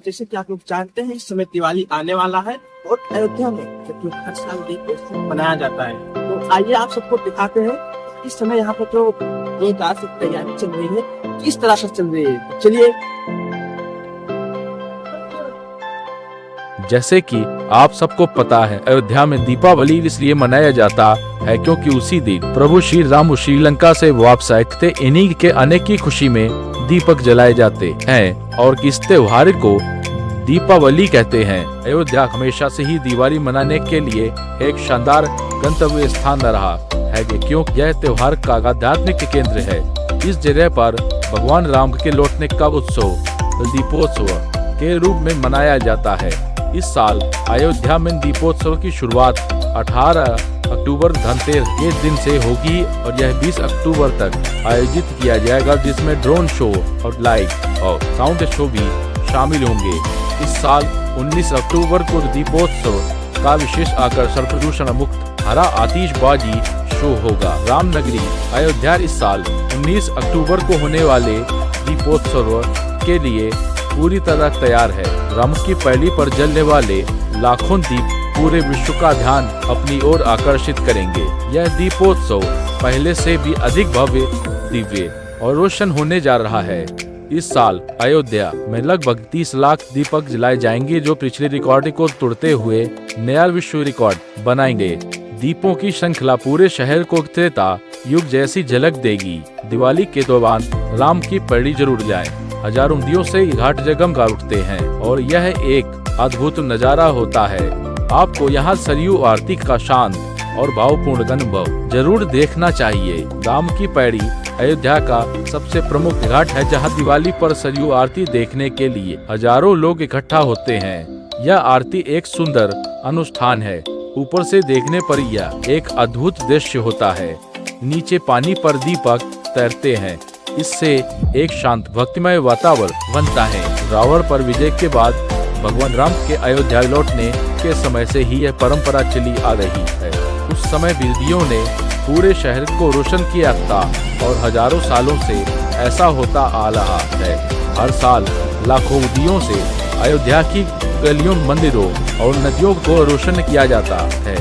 जैसे कि आप लोग जानते हैं इस समय दिवाली आने वाला है और अयोध्या में जो हर साल दीपोत्सव मनाया जाता है। तो आइए आप सबको दिखाते हैं इस समय यहाँ पर जो जोरदार से तैयारी चल रही है किस तरह से चल रही है। चलिए। जैसे कि आप सबको पता है, अयोध्या में दीपावली इसलिए मनाया जाता है क्योंकि उसी दिन प्रभु श्री राम श्रीलंका से वापस आए थे। इन्हीं के आने की खुशी में दीपक जलाए जाते हैं और इस त्योहार को दीपावली कहते हैं। अयोध्या हमेशा से ही दिवाली मनाने के लिए एक शानदार गंतव्य स्थान रहा है क्योंकि यह त्योहार का आध्यात्मिक केंद्र है। इस जगह पर भगवान राम के लौटने का उत्सव दीपोत्सव के रूप में मनाया जाता है। इस साल अयोध्या में दीपोत्सव की शुरुआत 18 अक्टूबर धनतेरस के दिन से होगी और यह 20 अक्टूबर तक आयोजित किया जाएगा, जिसमें ड्रोन शो और लाइट और साउंड शो भी शामिल होंगे। इस साल 19 अक्टूबर को दीपोत्सव का विशेष आकर्षण प्रदूषण मुक्त हरा आतिशबाजी शो होगा। रामनगरी अयोध्या इस साल 19 अक्टूबर को होने वाले दीपोत्सव के लिए पूरी तरह तैयार है। राम की पैड़ी पर जलने वाले लाखों दीप पूरे विश्व का ध्यान अपनी ओर आकर्षित करेंगे। यह दीपोत्सव पहले से भी अधिक भव्य, दिव्य और रोशन होने जा रहा है। इस साल अयोध्या में लगभग 30 लाख दीपक जलाए जाएंगे, जो पिछले रिकॉर्ड को तोड़ते हुए नया विश्व रिकॉर्ड बनाएंगे। दीपों की श्रृंखला पूरे शहर को त्रेता युग जैसी झलक देगी। दिवाली के दौरान राम की पैड़ी जरूर जाए। हजारों दियों से घाट जगमगा उठते हैं और यह एक अद्भुत नजारा होता है। आपको यहाँ सरयू आरती का शांत और भावपूर्ण अनुभव जरूर देखना चाहिए। राम की पैड़ी अयोध्या का सबसे प्रमुख घाट है, जहाँ दिवाली पर सरयू आरती देखने के लिए हजारों लोग इकट्ठा होते हैं। यह आरती एक सुंदर अनुष्ठान है। ऊपर से देखने पर यह एक अद्भुत दृश्य होता है। नीचे पानी पर दीपक तैरते हैं। इससे एक शांत भक्तिमय वातावरण बनता है। रावण पर विजय के बाद भगवान राम के अयोध्या लौटने के समय से ही यह परंपरा चली आ रही है। उस समय विधियों ने पूरे शहर को रोशन किया था और हजारों सालों से ऐसा होता आ रहा है। हर साल लाखों दियों से अयोध्या की गलियों, मंदिरों और नदियों को रोशन किया जाता है।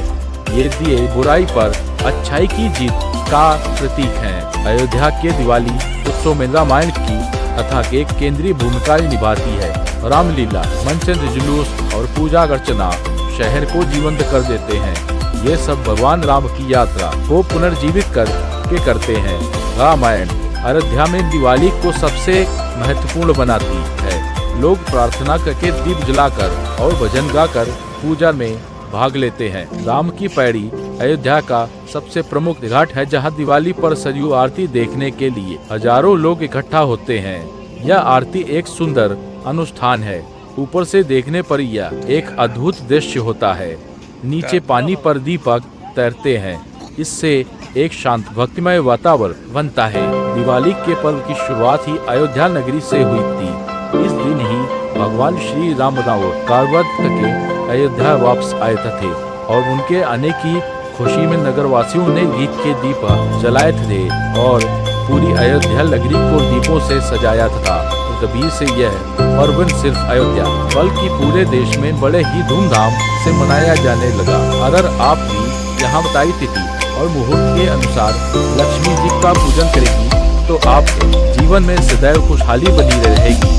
ये दिए बुराई पर अच्छाई की जीत का प्रतीक हैं। अयोध्या के दिवाली उत्सव में रामायण की कथा एक केंद्रीय भूमिका निभाती है। रामलीला, मनचंद जुलूस और पूजा अर्चना शहर को जीवंत कर देते हैं। ये सब भगवान राम की यात्रा को पुनर्जीवित करते हैं। रामायण अयोध्या में दिवाली को सबसे महत्वपूर्ण बनाती है। लोग प्रार्थना करके दीप जलाकर और भजन गाकर पूजा में भाग लेते हैं। राम की पैड़ी अयोध्या का सबसे प्रमुख घाट है, जहां दिवाली पर सरयू आरती देखने के लिए हजारों लोग इकट्ठा होते हैं। यह आरती एक सुंदर अनुष्ठान है। ऊपर से देखने पर यह एक अद्भुत दृश्य होता है। नीचे पानी पर दीपक तैरते हैं। इससे एक शांत भक्तिमय वातावरण बनता है। दिवाली के पर्व की शुरुआत ही अयोध्या नगरी से हुई थी। इस दिन ही भगवान श्री राम कारवत के अयोध्या वापस आए थे और उनके आने की खुशी में नगरवासियों ने घी के दीप जलाए थे और पूरी अयोध्या नगरी को दीपों से सजाया था। तभी से यह पर्व सिर्फ अयोध्या बल्कि पूरे देश में बड़े ही धूमधाम से मनाया जाने लगा। अगर आप भी यहाँ बताई तिथि और मुहूर्त के अनुसार लक्ष्मी जी का पूजन करेगी तो आपके जीवन में सदैव खुशहाली बनी रहेगी।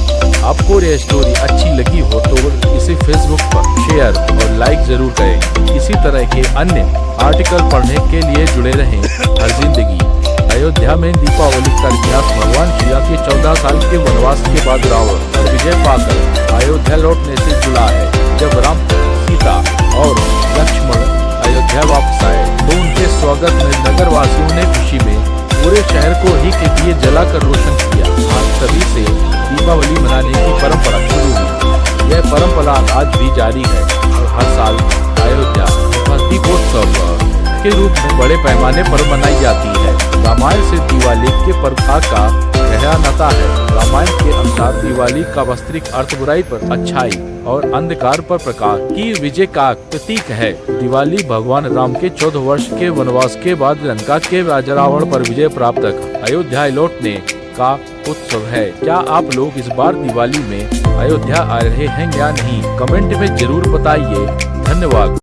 आपको ये स्टोरी अच्छी लगी हो तो इसे फेसबुक पर शेयर और लाइक जरूर करें। इसी तरह के अन्य आर्टिकल पढ़ने के लिए जुड़े रहें हर जिंदगी। अयोध्या में दीपावली का इतिहास भगवान श्री राम के 14 साल के वनवास के बाद रावण पर विजय पाकर अयोध्या लौटने से जुड़ा है। जब राम, सीता और लक्ष्मण अयोध्या वापस आए तो उनके स्वागत में नगरवासियों ने खुशी में पूरे शहर को ही के दिए जलाकर रोशन किया। आज तभी से दीपावली मनाने की परंपरा शुरू हुई। यह परंपरा आज भी जारी है और हर साल अयोध्या दीपोत्सव के रूप में बड़े पैमाने पर मनाई जाती है। रामायण से दिवाली के पर्व का गहरा नाता है। रामायण के अनुसार दिवाली का वास्तविक अर्थ बुराई पर अच्छाई और अंधकार पर प्रकाश की विजय का प्रतीक है। दिवाली भगवान राम के 14 वर्ष के वनवास के बाद लंका के राजा रावण पर विजय प्राप्त कर अयोध्या लौटने का उत्सव है। क्या आप लोग इस बार दिवाली में अयोध्या आ रहे हैं या नहीं? कमेंट में जरूर बताइए। धन्यवाद।